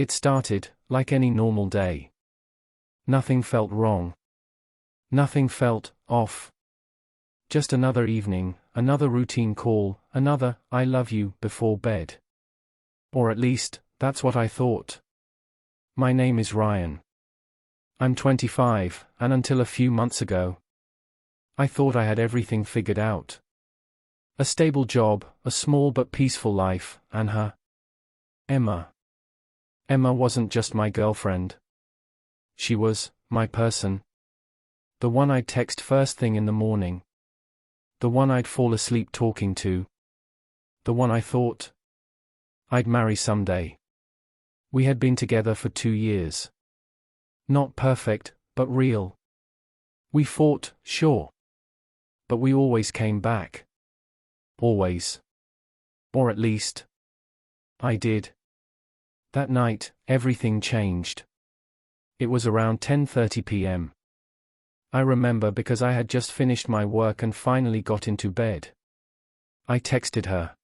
It started, like any normal day. Nothing felt wrong. Nothing felt off. Just another evening, another routine call, another "I love you" before bed. Or at least, that's what I thought. My name is Ryan. I'm 25, and until a few months ago, I thought I had everything figured out. A stable job, a small but peaceful life, and her. Emma. Emma wasn't just my girlfriend. She was my person. The one I'd text first thing in the morning. The one I'd fall asleep talking to. The one I thought I'd marry someday. We had been together for 2 years. Not perfect, but real. We fought, sure. But we always came back. Always. Or at least, I did. That night, everything changed. It was around 10:30 p.m. I remember because I had just finished my work and finally got into bed. I texted her.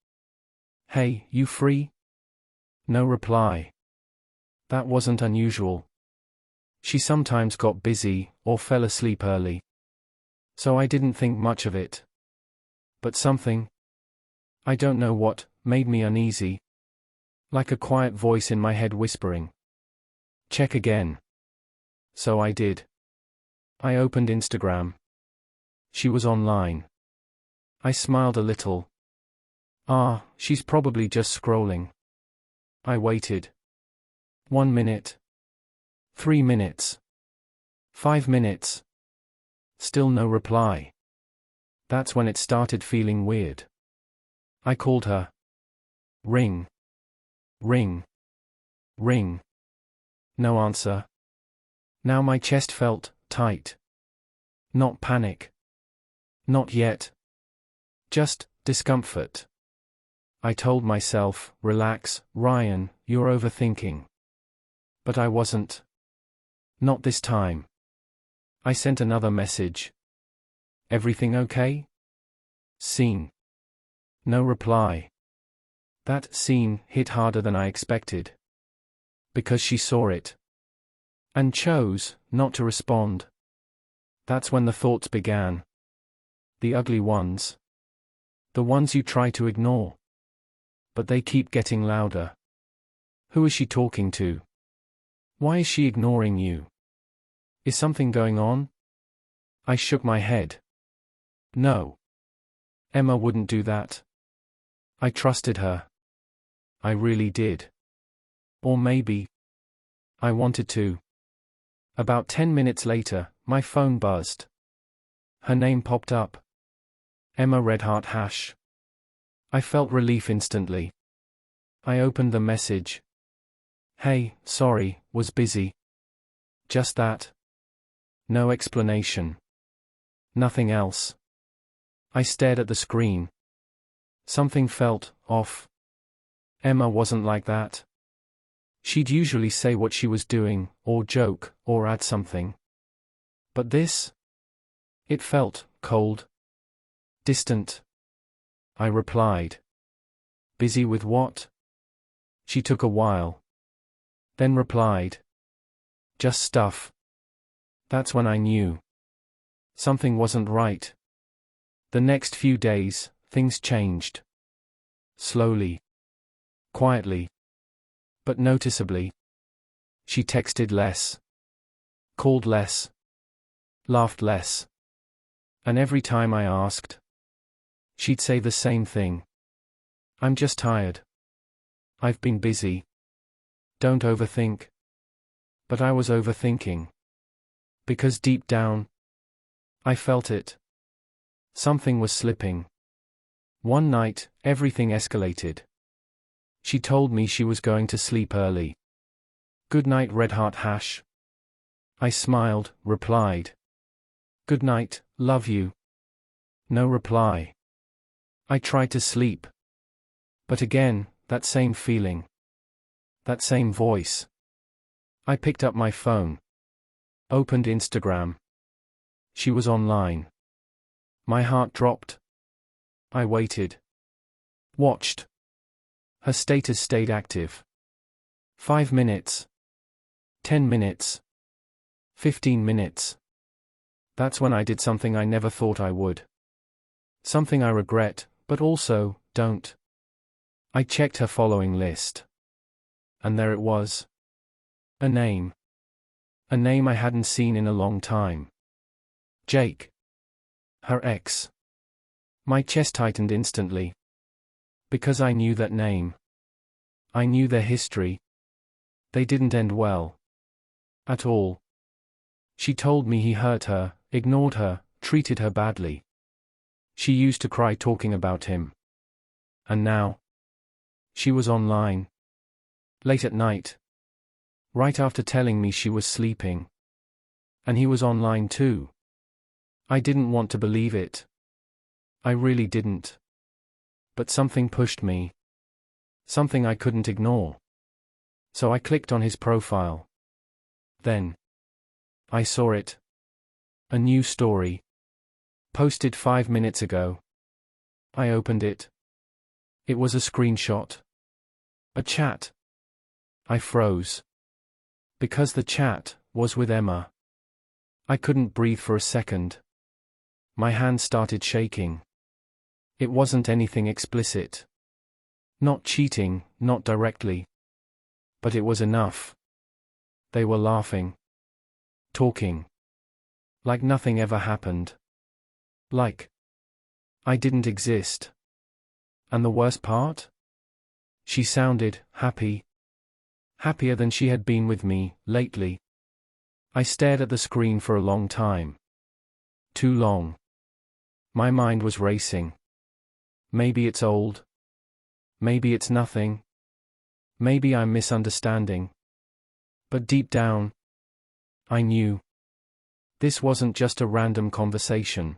"Hey, you free?" No reply. That wasn't unusual. She sometimes got busy, or fell asleep early. So I didn't think much of it. But something, I don't know what, made me uneasy. Like a quiet voice in my head whispering, "Check again." So I did. I opened Instagram. She was online. I smiled a little. She's probably just scrolling. I waited. 1 minute. 3 minutes. 5 minutes. Still no reply. That's when it started feeling weird. I called her. Ring. Ring. Ring. No answer. Now my chest felt tight. Not panic. Not yet. Just discomfort. I told myself, "Relax, Ryan, you're overthinking." But I wasn't. Not this time. I sent another message. "Everything okay?" Seen. No reply. That scene hit harder than I expected. Because she saw it. And chose not to respond. That's when the thoughts began. The ugly ones. The ones you try to ignore. But they keep getting louder. Who is she talking to? Why is she ignoring you? Is something going on? I shook my head. No. Emma wouldn't do that. I trusted her. I really did. Or maybe I wanted to. About 10 minutes later, my phone buzzed. Her name popped up. Emma Redheart Hash. I felt relief instantly. I opened the message. "Hey, sorry, was busy." Just that. No explanation. Nothing else. I stared at the screen. Something felt off. Emma wasn't like that. She'd usually say what she was doing, or joke, or add something. But this? It felt cold. Distant. I replied. "Busy with what?" She took a while. Then replied. "Just stuff." That's when I knew. Something wasn't right. The next few days, things changed. Slowly. Quietly. But noticeably. She texted less. Called less. Laughed less. And every time I asked, she'd say the same thing. "I'm just tired. I've been busy. Don't overthink." But I was overthinking. Because deep down, I felt it. Something was slipping. One night, everything escalated. She told me she was going to sleep early. "Good night, Redheart Hash." I smiled, replied. "Good night, love you." No reply. I tried to sleep. But again, that same feeling. That same voice. I picked up my phone. Opened Instagram. She was online. My heart dropped. I waited. Watched. Her status stayed active. 5 minutes. 10 minutes. 15 minutes. That's when I did something I never thought I would. Something I regret, but also, don't. I checked her following list. And there it was. A name. A name I hadn't seen in a long time. Jake. Her ex. My chest tightened instantly. Because I knew that name. I knew their history. They didn't end well. At all. She told me he hurt her, ignored her, treated her badly. She used to cry talking about him. And now? She was online. Late at night. Right after telling me she was sleeping. And he was online too. I didn't want to believe it. I really didn't. But something pushed me. Something I couldn't ignore. So I clicked on his profile. Then I saw it. A new story. Posted 5 minutes ago. I opened it. It was a screenshot. A chat. I froze. Because the chat was with Emma. I couldn't breathe for a second. My hand started shaking. It wasn't anything explicit. Not cheating, not directly. But it was enough. They were laughing. Talking. Like nothing ever happened. Like I didn't exist. And the worst part? She sounded happy. Happier than she had been with me, lately. I stared at the screen for a long time. Too long. My mind was racing. Maybe it's old. Maybe it's nothing. Maybe I'm misunderstanding. But deep down, I knew. This wasn't just a random conversation.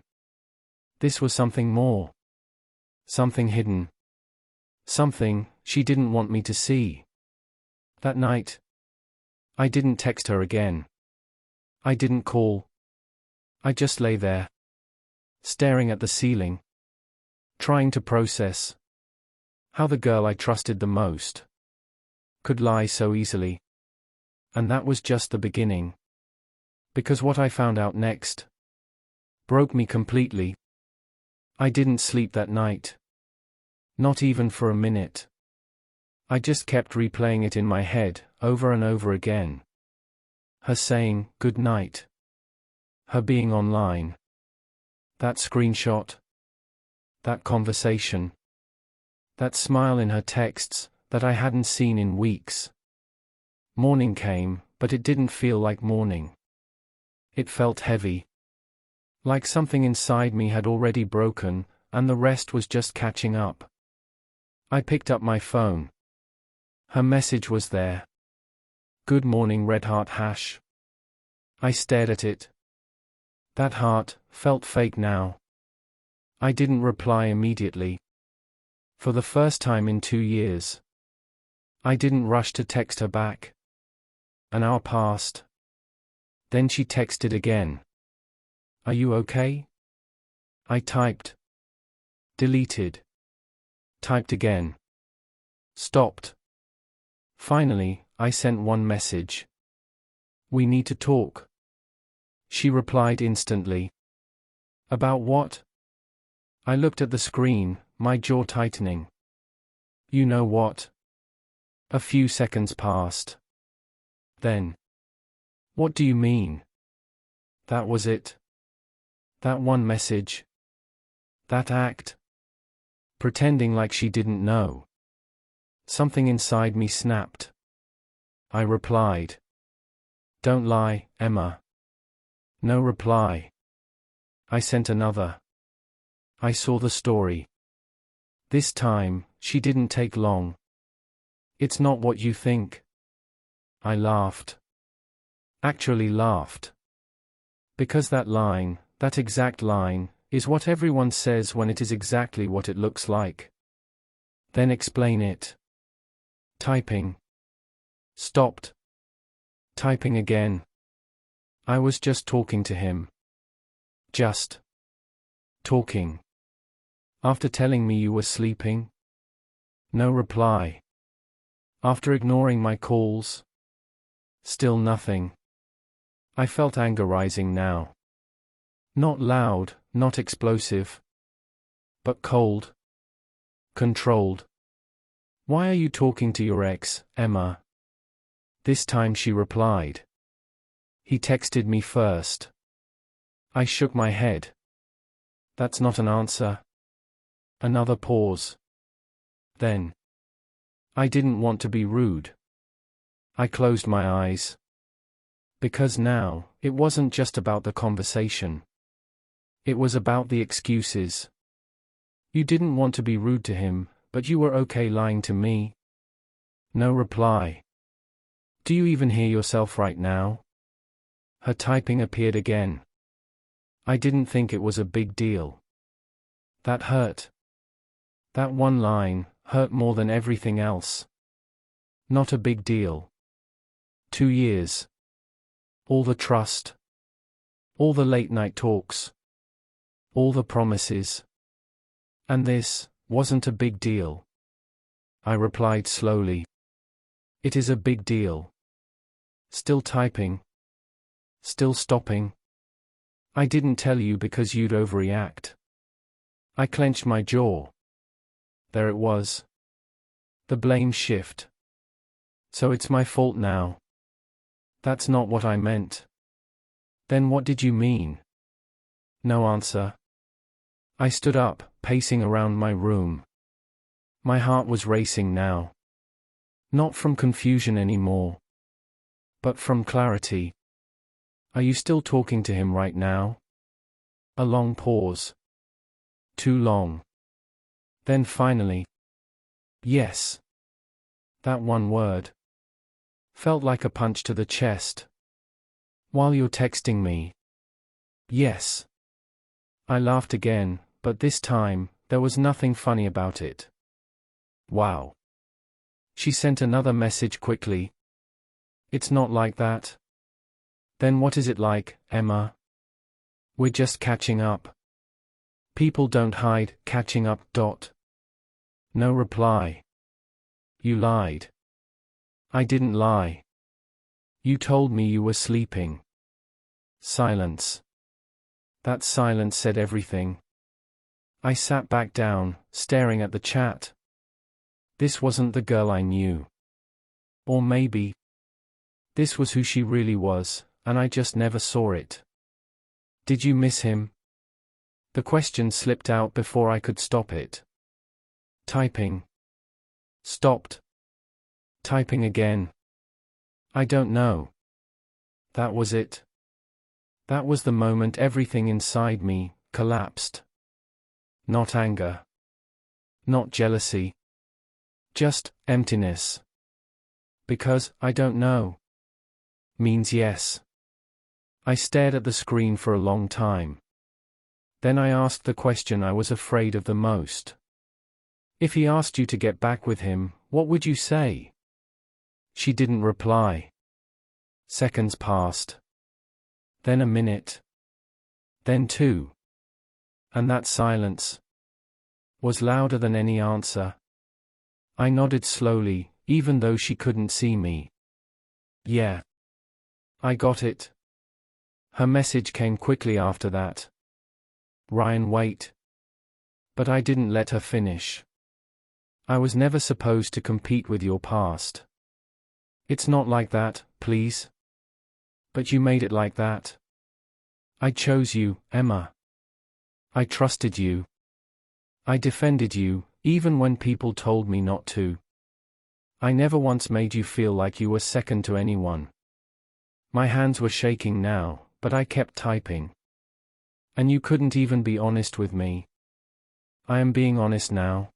This was something more. Something hidden. Something she didn't want me to see. That night, I didn't text her again. I didn't call. I just lay there, staring at the ceiling, trying to process how the girl I trusted the most could lie so easily. And that was just the beginning. Because what I found out next broke me completely. I didn't sleep that night. Not even for a minute. I just kept replaying it in my head, over and over again. Her saying, "Good night." Her being online. That screenshot. That conversation. That smile in her texts, that I hadn't seen in weeks. Morning came, but it didn't feel like morning. It felt heavy. Like something inside me had already broken, and the rest was just catching up. I picked up my phone. Her message was there. "Good morning, Red Heart Hash." I stared at it. That heart felt fake now. I didn't reply immediately. For the first time in 2 years. I didn't rush to text her back. An hour passed. Then she texted again. "Are you okay?" I typed. Deleted. Typed again. Stopped. Finally, I sent one message. "We need to talk." She replied instantly. "About what?" I looked at the screen, my jaw tightening. "You know what?" A few seconds passed. Then. "What do you mean?" That was it. That one message. That act. Pretending like she didn't know. Something inside me snapped. I replied. "Don't lie, Emma." No reply. I sent another. I saw the story. This time, she didn't take long. "It's not what you think." I laughed. Actually laughed. Because that line, that exact line, is what everyone says when it is exactly what it looks like. Then explain it. Typing. Stopped. Typing again. I was just talking to him. Just talking. After telling me you were sleeping? No reply. After ignoring my calls? Still nothing. I felt anger rising now. Not loud, not explosive. But cold. Controlled. Why are you talking to your ex, Emma? This time she replied. He texted me first. I shook my head. That's not an answer. Another pause. Then. I didn't want to be rude. I closed my eyes. Because now, it wasn't just about the conversation. It was about the excuses. You didn't want to be rude to him, but you were okay lying to me? No reply. Do you even hear yourself right now? Her typing appeared again. I didn't think it was a big deal. That hurt. That one line hurt more than everything else. Not a big deal. 2 years. All the trust. All the late-night talks. All the promises. And this wasn't a big deal. I replied slowly. It is a big deal. Still typing. Still stopping. I didn't tell you because you'd overreact. I clenched my jaw. There it was. The blame shift. So it's my fault now. That's not what I meant. Then what did you mean? No answer. I stood up, pacing around my room. My heart was racing now. Not from confusion anymore. But from clarity. Are you still talking to him right now? A long pause. Too long. Then finally. Yes. That one word. Felt like a punch to the chest. While you're texting me. Yes. I laughed again, but this time, there was nothing funny about it. Wow. She sent another message quickly. It's not like that. Then what is it like, Emma? We're just catching up. People don't hide catching up. No reply. You lied. I didn't lie. You told me you were sleeping. Silence. That silence said everything. I sat back down, staring at the chat. This wasn't the girl I knew. Or maybe. This was who she really was, and I just never saw it. Did you miss him? The question slipped out before I could stop it. Typing. Stopped. Typing again. I don't know. That was it. That was the moment everything inside me collapsed. Not anger. Not jealousy. Just emptiness. Because I don't know means yes. I stared at the screen for a long time. Then I asked the question I was afraid of the most. If he asked you to get back with him, what would you say? She didn't reply. Seconds passed. Then a minute. Then 2. And that silence was louder than any answer. I nodded slowly, even though she couldn't see me. Yeah. I got it. Her message came quickly after that. Ryan, wait. But I didn't let her finish. I was never supposed to compete with your past. It's not like that, please. But you made it like that. I chose you, Emma. I trusted you. I defended you, even when people told me not to. I never once made you feel like you were second to anyone. My hands were shaking now, but I kept typing. And you couldn't even be honest with me. I am being honest now.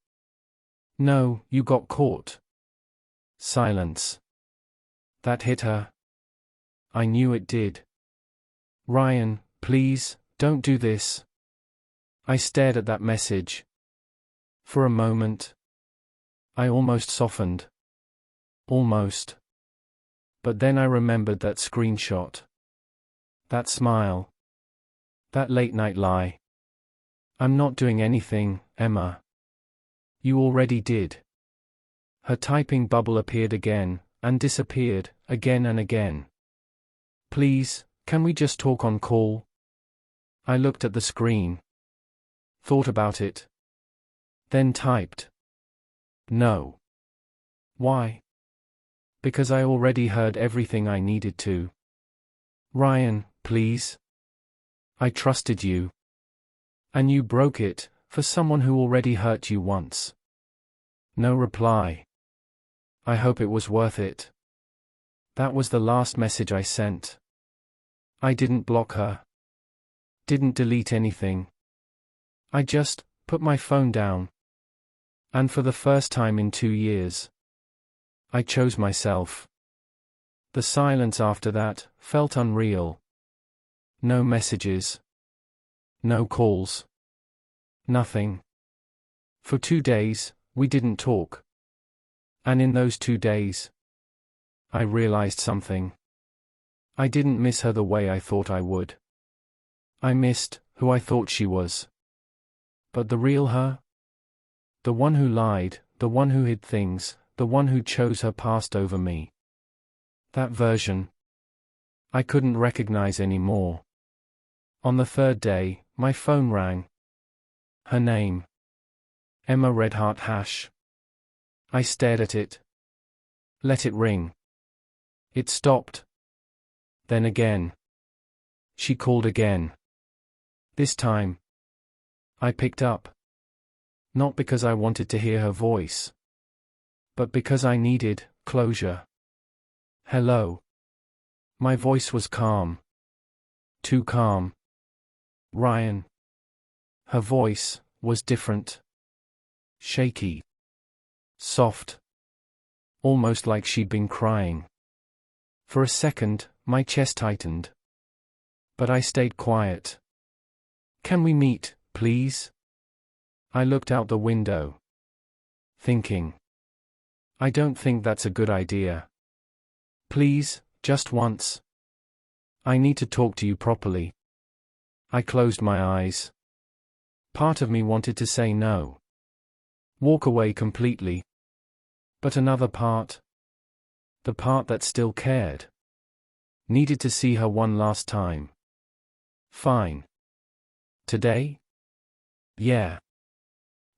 No, you got caught. Silence. That hit her. I knew it did. Ryan, please, don't do this. I stared at that message. For a moment. I almost softened. Almost. But then I remembered that screenshot. That smile. That late-night lie. I'm not doing anything, Emma. You already did. Her typing bubble appeared again, and disappeared, again and again. Please, can we just talk on call? I looked at the screen. Thought about it. Then typed. No. Why? Because I already heard everything I needed to. Ryan, please. I trusted you. And you broke it, for someone who already hurt you once. No reply. I hope it was worth it. That was the last message I sent. I didn't block her. Didn't delete anything. I just put my phone down. And for the first time in 2 years, I chose myself. The silence after that felt unreal. No messages. No calls. Nothing. For 2 days, we didn't talk. And in those 2 days, I realized something. I didn't miss her the way I thought I would. I missed who I thought she was. But the real her? The one who lied, the one who hid things, the one who chose her past over me. That version, I couldn't recognize anymore. On the 3rd day, my phone rang. Her name. Emma Redheart Hash. I stared at it. Let it ring. It stopped. Then again. She called again. This time, I picked up. Not because I wanted to hear her voice, but because I needed closure. Hello. My voice was calm. Too calm. Ryan. Her voice was different. Shaky. Soft. Almost like she'd been crying. For a second, my chest tightened. But I stayed quiet. Can we meet, please? I looked out the window. Thinking. I don't think that's a good idea. Please, just once. I need to talk to you properly. I closed my eyes. Part of me wanted to say no. Walk away completely. But another part, the part that still cared, needed to see her one last time. Fine. Today? Yeah.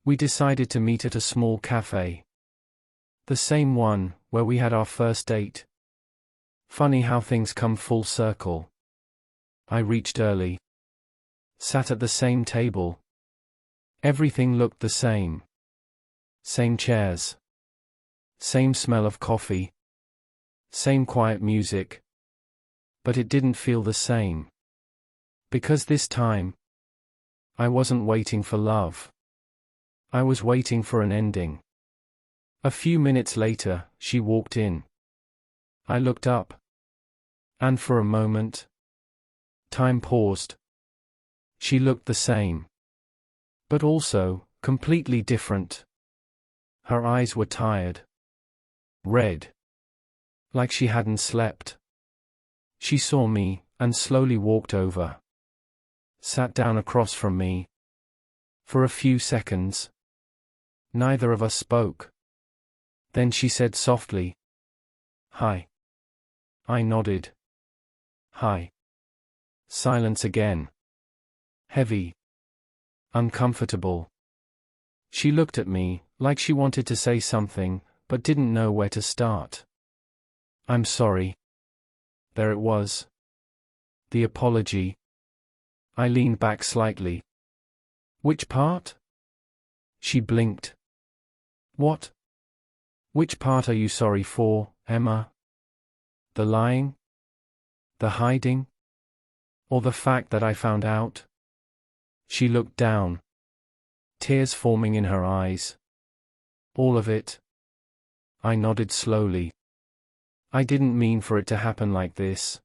We decided to meet at a small cafe. The same one where we had our first date. Funny how things come full circle. I reached early. Sat at the same table. Everything looked the same. Same chairs. Same smell of coffee. Same quiet music. But it didn't feel the same. Because this time, I wasn't waiting for love. I was waiting for an ending. A few minutes later, she walked in. I looked up. And for a moment, time paused. She looked the same. But also, completely different. Her eyes were tired. Red. Like she hadn't slept. She saw me, and slowly walked over. Sat down across from me. For a few seconds. Neither of us spoke. Then she said softly, "Hi." I nodded. "Hi." Silence again. Heavy. Uncomfortable. She looked at me, like she wanted to say something, but didn't know where to start. "I'm sorry." There it was. The apology. I leaned back slightly. "Which part?" She blinked. "What? Which part are you sorry for, Emma? The lying? The hiding? Or the fact that I found out?" She looked down. Tears forming in her eyes. "All of it." I nodded slowly. "I didn't mean for it to happen like this."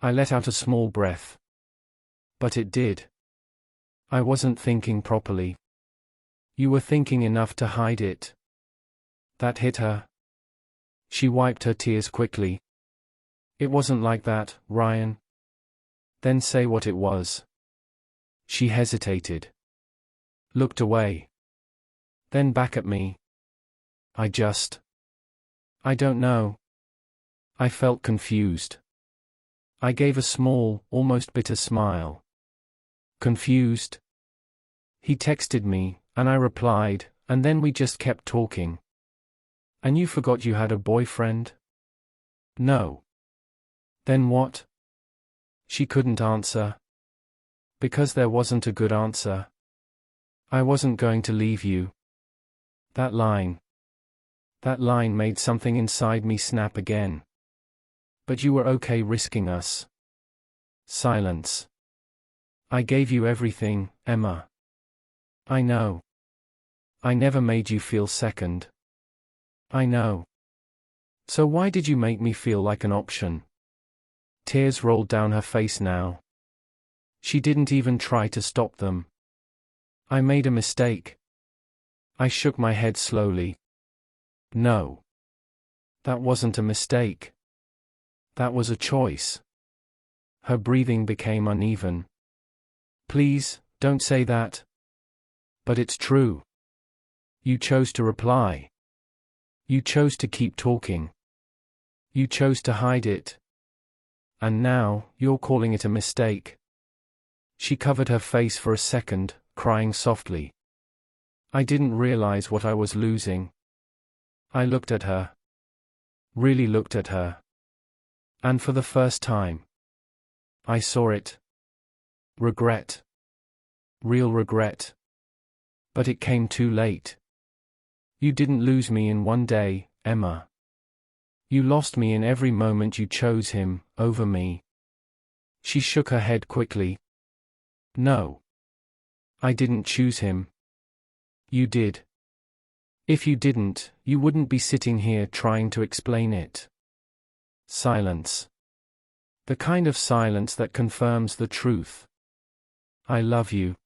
I let out a small breath. But it did. I wasn't thinking properly. You were thinking enough to hide it. That hit her. She wiped her tears quickly. "It wasn't like that, Ryan." "Then say what it was." She hesitated. Looked away. Then back at me. I don't know. I felt confused. I gave a small, almost bitter smile. Confused? He texted me, and I replied, and then we just kept talking. And you forgot you had a boyfriend? No. Then what? She couldn't answer. Because there wasn't a good answer. I wasn't going to leave you. That line made something inside me snap again. But you were okay risking us. Silence. I gave you everything, Emma. I know. I never made you feel second. I know. So why did you make me feel like an option? Tears rolled down her face now. She didn't even try to stop them. I made a mistake. I shook my head slowly. No. That wasn't a mistake. That was a choice. Her breathing became uneven. Please, don't say that. But it's true. You chose to reply. You chose to keep talking. You chose to hide it. And now, you're calling it a mistake. She covered her face for a second, crying softly. I didn't realize what I was losing. I looked at her. Really looked at her. And for the first time, I saw it. Regret. Real regret. But it came too late. You didn't lose me in one day, Emma. You lost me in every moment you chose him, over me. She shook her head quickly. No. I didn't choose him. You did. If you didn't, you wouldn't be sitting here trying to explain it. Silence. The kind of silence that confirms the truth. I love you.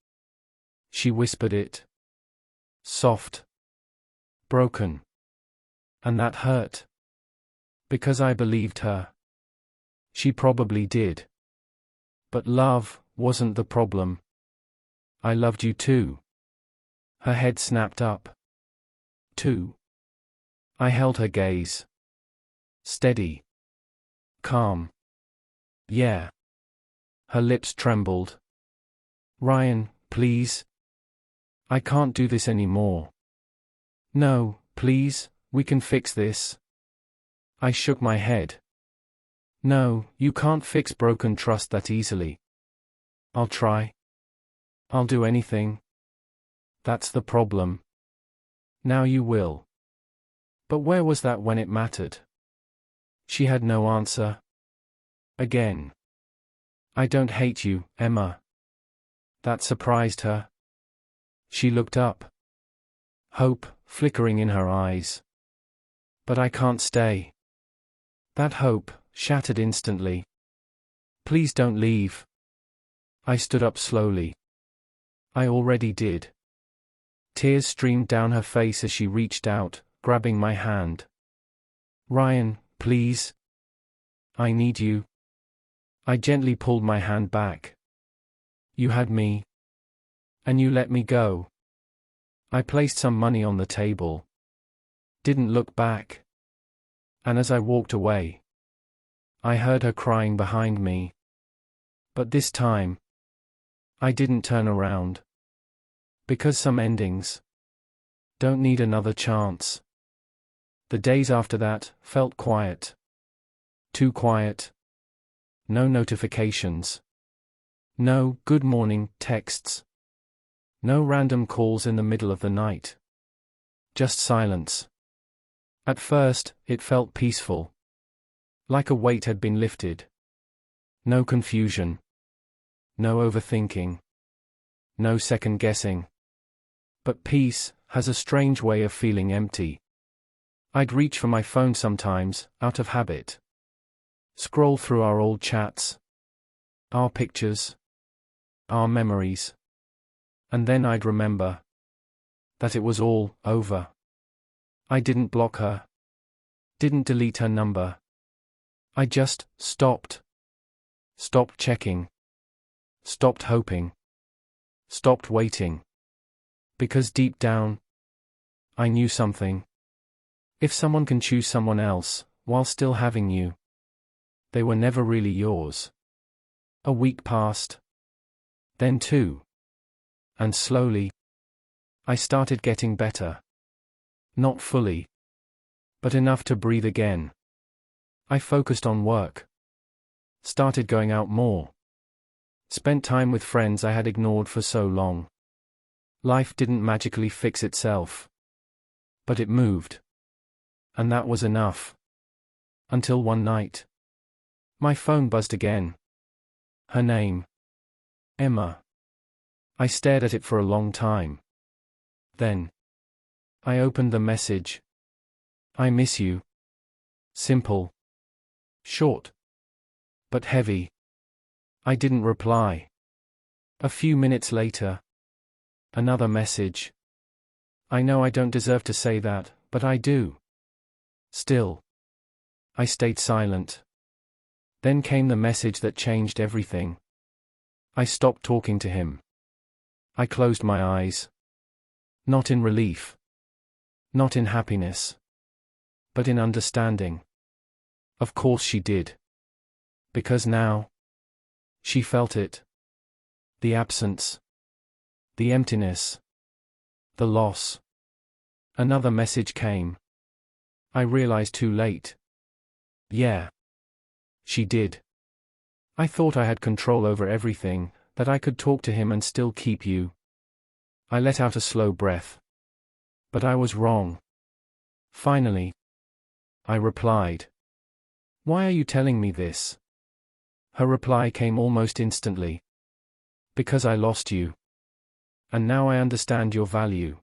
She whispered it. Soft. Broken. And that hurt. Because I believed her. She probably did. But love wasn't the problem. I loved you too. Her head snapped up. Too. I held her gaze. Steady. Calm. Yeah. Her lips trembled. Ryan, please. I can't do this anymore. No, please, we can fix this. I shook my head. No, you can't fix broken trust that easily. I'll try. I'll do anything. That's the problem. Now you will. But where was that when it mattered? She had no answer. Again. I don't hate you, Emma. That surprised her. She looked up. Hope flickering in her eyes. But I can't stay. That hope shattered instantly. Please don't leave. I stood up slowly. I already did. Tears streamed down her face as she reached out, grabbing my hand. Ryan, please. I need you. I gently pulled my hand back. You had me. And you let me go. I placed some money on the table. Didn't look back. And as I walked away, I heard her crying behind me. But this time, I didn't turn around. Because some endings don't need another chance. The days after that felt quiet. Too quiet. No notifications. No good morning texts. No random calls in the middle of the night. Just silence. At first, it felt peaceful. Like a weight had been lifted. No confusion. No overthinking. No second guessing. But peace has a strange way of feeling empty. I'd reach for my phone sometimes, out of habit. Scroll through our old chats. Our pictures. Our memories. And then I'd remember that it was all over. I didn't block her. Didn't delete her number. I just stopped. Stopped checking. Stopped hoping. Stopped waiting. Because deep down, I knew something. If someone can choose someone else, while still having you, they were never really yours. A week passed. Then 2. And slowly, I started getting better. Not fully, but enough to breathe again. I focused on work. Started going out more. Spent time with friends I had ignored for so long. Life didn't magically fix itself. But it moved. And that was enough. Until one night. My phone buzzed again. Her name. Emma. I stared at it for a long time. Then, I opened the message. I miss you. Simple. Short. But heavy. I didn't reply. A few minutes later. Another message. I know I don't deserve to say that, but I do. Still. I stayed silent. Then came the message that changed everything. I stopped talking to him. I closed my eyes. Not in relief. Not in happiness. But in understanding. Of course she did. Because now, she felt it. The absence. The emptiness. The loss. Another message came. I realized too late. Yeah. She did. I thought I had control over everything, that I could talk to him and still keep you. I let out a slow breath. But I was wrong. Finally. I replied. Why are you telling me this? Her reply came almost instantly. Because I lost you. And now I understand your value.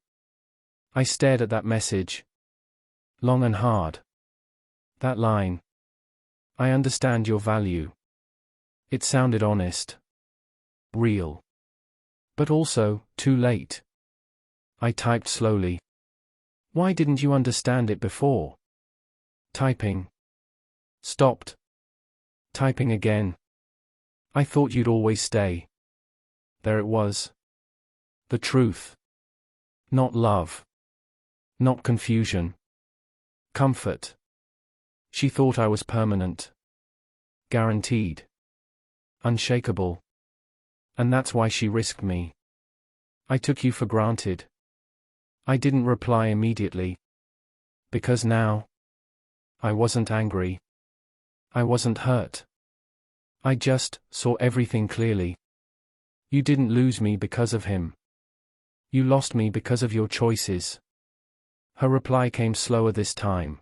I stared at that message. Long and hard. That line. I understand your value. It sounded honest. Real. But also, too late. I typed slowly. Why didn't you understand it before? Typing. Stopped. Typing again. I thought you'd always stay. There it was. The truth. Not love. Not confusion. Comfort. She thought I was permanent. Guaranteed. Unshakable. And that's why she risked me. I took you for granted. I didn't reply immediately. Because now, I wasn't angry. I wasn't hurt. I just saw everything clearly. You didn't lose me because of him. You lost me because of your choices. Her reply came slower this time.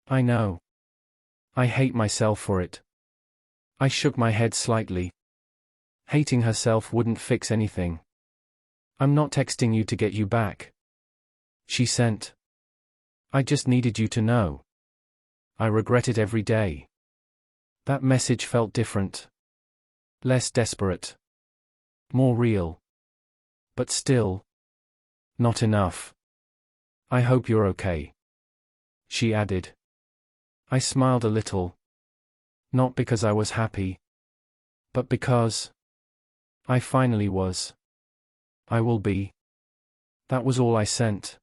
I know. I hate myself for it. I shook my head slightly. Hating herself wouldn't fix anything. I'm not texting you to get you back. She sent. I just needed you to know. I regret it every day. That message felt different. Less desperate. More real. But still. Not enough. I hope you're okay. She added. I smiled a little. Not because I was happy. But because I finally was. I will be. That was all I sent.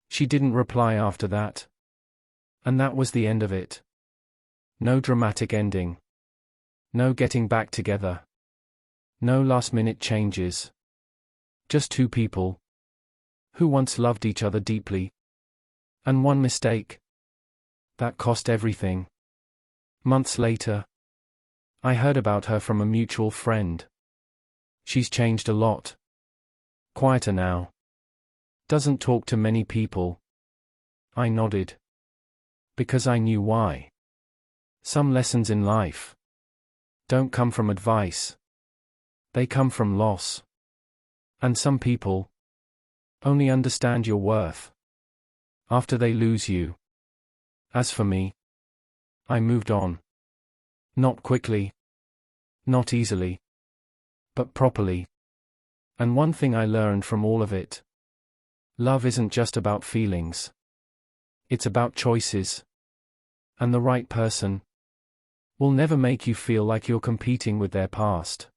She didn't reply after that. And that was the end of it. No dramatic ending. No getting back together. No last-minute changes. Just two people. Who once loved each other deeply. And one mistake. That cost everything. Months later. I heard about her from a mutual friend. She's changed a lot. Quieter now. Doesn't talk to many people. I nodded. Because I knew why. Some lessons in life don't come from advice. They come from loss. And some people only understand your worth after they lose you. As for me, I moved on. Not quickly. Not easily. But properly. And one thing I learned from all of it. Love isn't just about feelings. It's about choices. And the right person will never make you feel like you're competing with their past.